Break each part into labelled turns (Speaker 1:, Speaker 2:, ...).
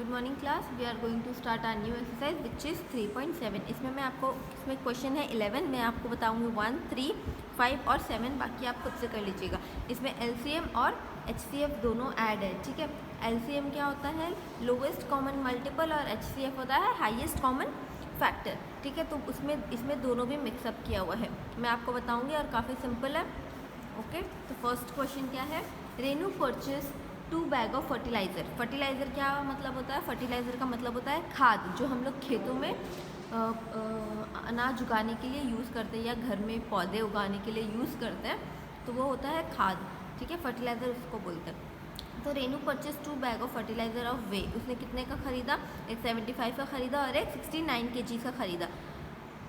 Speaker 1: Good morning class, we are going to start our new exercise which is 3.7। इसमें मैं आपको इसमें question है 11, मैं आपको बताऊंगी 1, 3, 5 और 7, बाकी आप खुद से कर लीजिएगा। इसमें एलसीएम और एचसीएफ दोनों ऐड है, ठीक है। एलसीएम क्या होता है, लोवेस्ट कॉमन मल्टीपल, और एचसीएफ होता है हाईएस्ट कॉमन फैक्टर, ठीक है। तो इसमें दोनों भी मिक्सअप किया हुआ है, मैं आपको बताऊँगी और काफ़ी सिंपल है। ओके, तो फर्स्ट क्वेश्चन क्या है, Renu purchase 2 bag of fertiliser. Fertiliser क्या मतलब होता है, फर्टिलाइज़र का मतलब होता है खाद, जो हम लोग खेतों में अनाज उगाने के लिए यूज़ करते हैं या घर में पौधे उगाने के लिए यूज़ करते हैं, तो वो होता है खाद, ठीक है। फर्टिलाइज़र उसको बोलते हैं। तो Renu purchase 2 bag of fertiliser of वे, उसने कितने का ख़रीदा, एक 75 का ख़रीदा और एक 69 kg का ख़रीदा।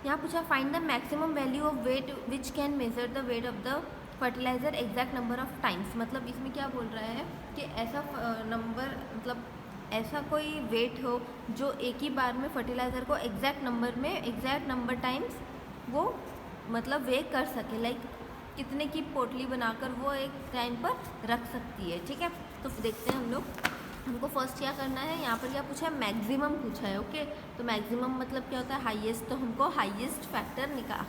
Speaker 1: यहाँ पूछा find the maximum value of weight which can measure the weight of the fertiliser exact number of times. मतलब इसमें क्या बोल रहा है कि ऐसा नंबर, मतलब ऐसा कोई वेट हो जो एक ही बार में फर्टिलाइज़र को एग्जैक्ट नंबर टाइम्स वो मतलब वे कर सके, लाइक कितने की पोटली बनाकर वो एक टाइम पर रख सकती है, ठीक है। तो देखते हैं हम लोग, हमको फर्स्ट क्या करना है, यहाँ पर क्या पूछा है, मैक्सिमम पूछा है। ओके, तो मैक्सिमम मतलब क्या होता है, हाईएस्ट, तो हमको हाईएस्ट फैक्टर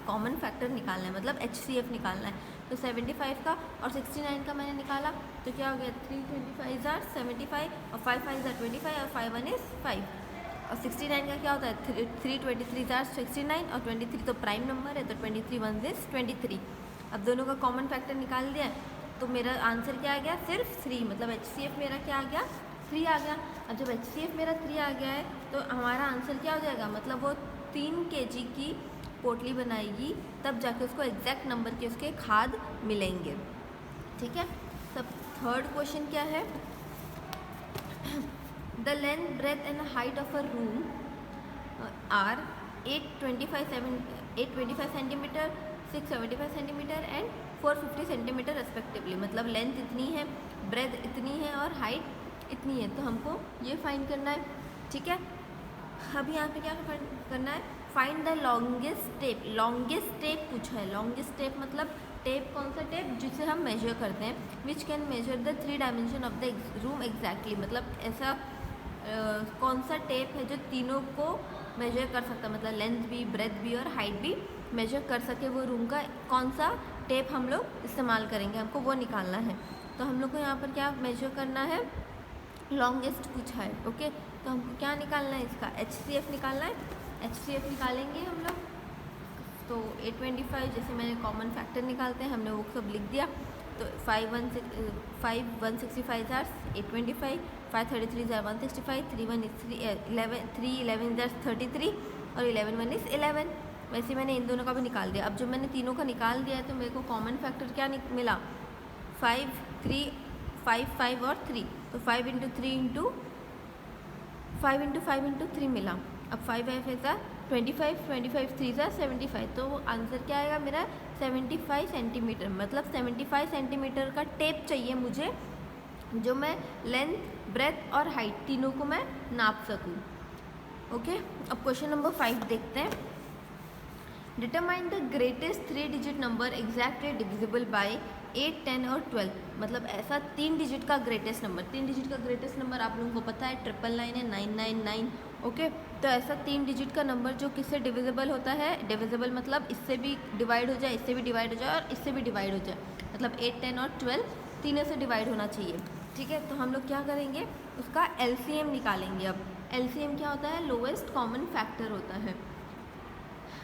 Speaker 1: कॉमन फैक्टर निकालना है, मतलब एचसीएफ निकालना है। तो 75 का और 69 का मैंने निकाला, तो क्या हो गया, 325 आर 75 और 5 5 आर 25 और 5 1 इज़ 5। और 69 का क्या होता है, 323 आर 69 और 23 तो प्राइम नंबर है, तो 23 1 इज़ 23। अब दोनों का कॉमन फैक्टर निकाल दिया, तो मेरा आंसर क्या आ गया, सिर्फ 3, मतलब एचसीएफ मेरा क्या आ गया, 3 आ गया। अब जब एचसीएफ मेरा 3 आ गया है, तो हमारा आंसर क्या हो जाएगा, मतलब वो 3 kg की पोटली बनाएगी, तब जाके उसको एग्जैक्ट नंबर के उसके खाद मिलेंगे, ठीक है। तब थर्ड क्वेश्चन क्या है, the length breadth and height of a room are 825 centimetre, 675 centimetre and 450 centimetre respectively. मतलब लेंथ इतनी है, ब्रेथ इतनी है और हाइट इतनी है, तो हमको ये फाइंड करना है, ठीक है। अब यहाँ पे क्या करना है, find the longest tape. Longest tape पूछा है, लॉन्गेस्ट टेप मतलब टेप, कौन सा टेप, जिसे हम मेजर करते हैं, विच can measure the 3 dimension of the room exactly. मतलब ऐसा कौन सा टेप है जो तीनों को मेजर कर सकता है, मतलब लेंथ भी, ब्रेथ भी और हाइट भी मेजर कर सके वो रूम का, कौन सा टेप हम लोग इस्तेमाल करेंगे, हमको वो निकालना है। तो हम लोग को यहाँ पर क्या मेजर करना है, लॉन्गेस्ट पूछा है। ओके, तो हमको क्या निकालना है, इसका एचसीएफ निकालना है। एचसीएफ निकालेंगे हम लोग, तो 825, जैसे मैंने कॉमन फैक्टर निकालते हैं, हमने वो सब लिख दिया। तो 5 165 आर 825, 533 आर 165, 3 1 इज 11, 3 11 आर 33 और 11 1 इज़ 11। वैसे मैंने इन दोनों का भी निकाल दिया। अब जब मैंने तीनों का निकाल दिया है, तो मेरे को कॉमन फैक्टर क्या मिला, 5 3 5 5 और 3, तो 5 × 3 × 5 × 5 × 3 मिला। अब 5 5 ऐसा 25, 25 3 सा 75, तो वो आंसर क्या आएगा मेरा, 75 सेंटीमीटर। मतलब 75 सेंटीमीटर का टेप चाहिए मुझे, जो मैं लेंथ, ब्रेथ और हाइट तीनों को मैं नाप सकूँ। ओके, अब क्वेश्चन नंबर 5 देखते हैं। Determine the greatest 3 digit number exactly divisible by 8, 10 और 12। मतलब ऐसा 3 डिजिट का ग्रेटेस्ट नंबर, 3 डिजिट का ग्रेटेस्ट नंबर आप लोगों को पता है 999 है, 999। ओके, तो ऐसा 3 डिजिट का नंबर जो किससे डिविजिबल होता है, डिविजिबल मतलब इससे भी डिवाइड हो जाए, इससे भी डिवाइड हो जाए और इससे भी डिवाइड हो जाए, मतलब 8, 10 और 12 तीनों से डिवाइड होना चाहिए, ठीक है। तो हम लोग क्या करेंगे, उसका एलसीएम निकालेंगे। अब एलसीएम क्या होता है, लोवेस्ट कॉमन फैक्टर होता है।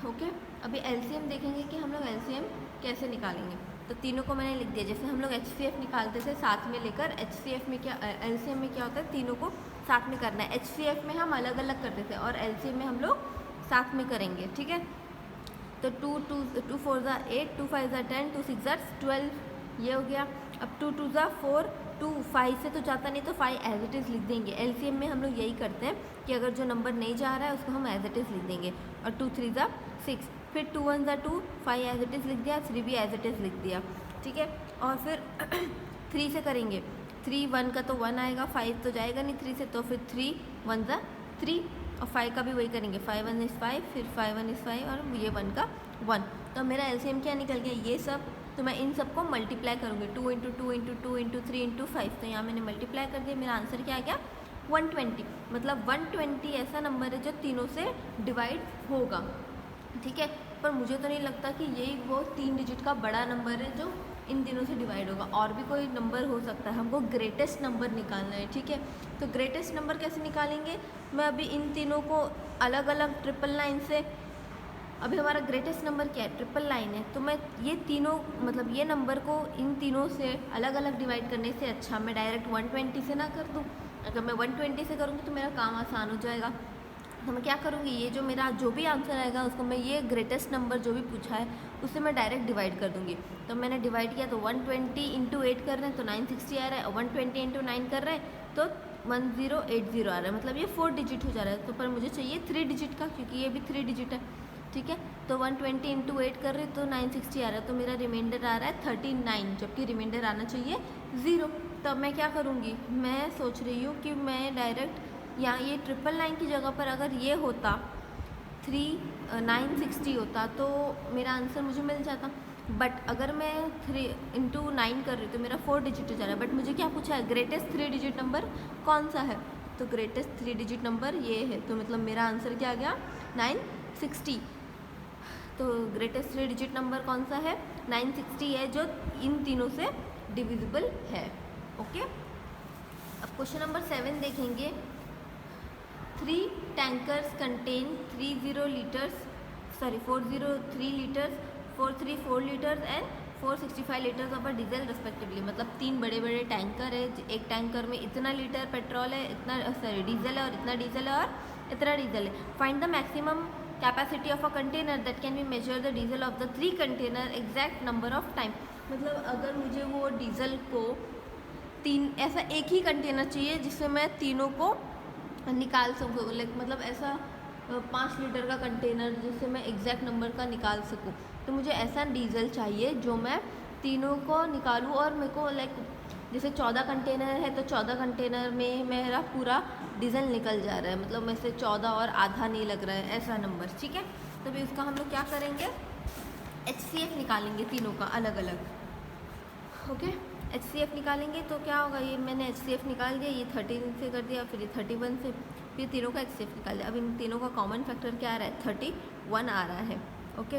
Speaker 1: ओके, अभी एलसीएम देखेंगे कि हम लोग एलसीएम कैसे निकालेंगे। तो तीनों को मैंने लिख दिया, जैसे हम लोग एचसीएफ निकालते थे साथ में लेकर, एचसीएफ में क्या, एलसीएम में क्या होता है, तीनों को साथ में करना है। एचसीएफ में हम अलग अलग करते थे और एलसीएम में हम लोग साथ में करेंगे, ठीक है। तो 2 4 ज़ा 8, 2 5 ज़ा 10, 2 6 ज़ा 12, ये हो गया। अब 2 2 ज़ा 4, 2 5 से तो जाता नहीं, तो 5 एज इट इज़ लिख देंगे। एलसीएम में हम लोग यही करते हैं कि अगर जो नंबर नहीं जा रहा है उसको हम एज इट इज़ लिख देंगे। और 2 3 ज़ा 6, फिर 2 1 ज़ा 2, 5 एज इट इज़ लिख दिया, 3 भी एज इट इज़ लिख दिया, ठीक है। और फिर 3 से करेंगे, 3 1 का तो 1 आएगा, 5 तो जाएगा नहीं 3 से, तो फिर 3 1 ज़ा 3, और 5 का भी वही करेंगे, 5 1 इज़ 5, फिर 5 1 इज़ 5 और ये 1 का 1। तो मेरा एलसीएम क्या निकल गया, ये सब। तो मैं इन सबको मल्टीप्लाई करूँगी, 2 × 2 × 2 × 3 × 5। तो यहाँ मैंने मल्टीप्लाई कर दिया, मेरा आंसर क्या आ गया, 120, मतलब 120 ऐसा नंबर है जो तीनों से डिवाइड होगा, ठीक है। पर मुझे तो नहीं लगता कि यही वो 3 डिजिट का बड़ा नंबर है जो इन तीनों से डिवाइड होगा, और भी कोई नंबर हो सकता है। हमको ग्रेटेस्ट नंबर निकालना है, ठीक है। तो ग्रेटेस्ट नंबर कैसे निकालेंगे, मैं अभी इन तीनों को अलग अलग ट्रिपल लाइन से, अभी हमारा ग्रेटेस्ट नंबर क्या है, ट्रिपल लाइन है, तो मैं ये तीनों मतलब ये नंबर को इन तीनों से अलग अलग डिवाइड करने से अच्छा मैं डायरेक्ट 120 से ना कर दूँ। अगर मैं 120 से करूँगी तो मेरा काम आसान हो जाएगा। तो मैं क्या करूँगी, ये जो मेरा जो भी आंसर आएगा उसको मैं ये ग्रेटेस्ट नंबर जो भी पूछा है उससे मैं डायरेक्ट डिवाइड कर दूँगी। तो मैंने डिवाइड किया तो 120 इंटू 8 कर रहे हैं तो 960 आ रहा है, और 120 इंटू 9 कर रहे हैं तो 1080 आ रहा है, मतलब ये 4 डिजिट हो जा रहा है। तो पर मुझे चाहिए 3 डिजिट का, क्योंकि ये भी 3 डिजिट है, ठीक है। तो 120 इंटू 8 कर रहे तो 960 आ रहा है, तो मेरा रिमाइंडर आ रहा है 39, जबकि रिमाइंडर आना चाहिए 0। तब मैं क्या करूँगी, मैं सोच रही हूँ कि मैं डायरेक्ट यहाँ ये ट्रिपल लाइन की जगह पर अगर ये होता 960 होता तो मेरा आंसर मुझे मिल जाता। बट अगर मैं 3 इंटू 9 कर रही हूँ तो मेरा 4 डिजिट हो जा रहा है। बट मुझे क्या पूछा है, ग्रेटेस्ट 3 डिजिट नंबर कौन सा है, तो ग्रेटेस्ट 3 डिजिट नंबर ये है, तो मतलब मेरा आंसर क्या आ गया 960। तो ग्रेटेस्ट 3 डिजिट नंबर कौन सा है, 960 है, जो इन तीनों से डिविजिबल है। ओके, अब क्वेश्चन नंबर 7 देखेंगे। 3 tankers contain 403 liters, 434 liters and 465 liters of a diesel respectively। मतलब 3 बड़े बड़े टैंकर है, एक टैंकर में इतना लीटर पेट्रोल है, इतना डीजल है, और इतना डीजल है, और इतना डीजल है। Find the maximum capacity of a container that can be measure the diesel of the 3 container exact number of time. मतलब अगर मुझे वो डीजल को ऐसा एक ही कंटेनर चाहिए जिससे मैं तीनों को निकाल सकूँ, लाइक मतलब ऐसा 5 लीटर का कंटेनर जिससे मैं एग्जैक्ट नंबर का निकाल सकूँ, तो मुझे ऐसा डीजल चाहिए जो मैं तीनों को निकालूँ। और मेरे को लाइक जैसे 14 कंटेनर है तो 14 कंटेनर में मेरा पूरा डीजल निकल जा रहा है, मतलब मैं से 14 और आधा नहीं लग रहा है, ऐसा नंबर, ठीक है। तो भी उसका हम लोग क्या करेंगे, HCF निकालेंगे तीनों का अलग अलग। ओके, HCF निकालेंगे तो क्या होगा, ये मैंने HCF निकाल दिया, ये 13 से कर दिया, फिर ये 31 से, फिर तीनों का HCF निकाल दिया। अब इन तीनों का कॉमन फैक्टर क्या आ रहा है, 31 आ रहा है। ओके,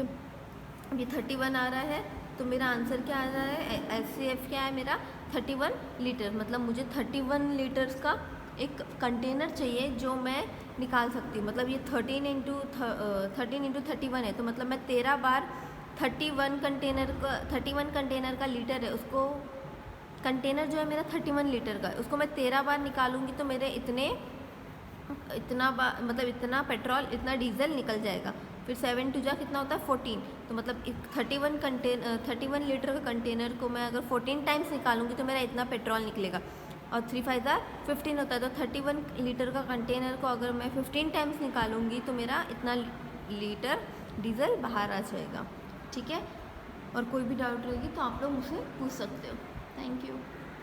Speaker 1: ये 31 आ रहा है, तो मेरा आंसर क्या आ रहा है, HCF क्या है मेरा 31 लीटर। मतलब मुझे 31 लीटर्स का एक कंटेनर चाहिए जो मैं निकाल सकती हूँ। मतलब ये 13 इंटू 31 है, तो मतलब मैं 13 बार 31 कंटेनर का लीटर है, उसको कंटेनर जो है मेरा 31 लीटर का है, उसको मैं 13 बार निकालूंगी तो मेरे इतना पेट्रोल, इतना डीजल निकल जाएगा। फिर 7 टू जा कितना होता है 14, तो मतलब 31 लीटर का कंटेनर को मैं अगर 14 टाइम्स निकालूंगी तो मेरा इतना पेट्रोल निकलेगा। और 3 5 15 होता है, तो 31 लीटर का कंटेनर को अगर मैं 15 टाइम्स निकालूंगी तो मेरा इतना लीटर डीजल बाहर आ जाएगा, ठीक है। और कोई भी डाउट रहेगी तो आप लोग मुझसे पूछ सकते हो। Thank you.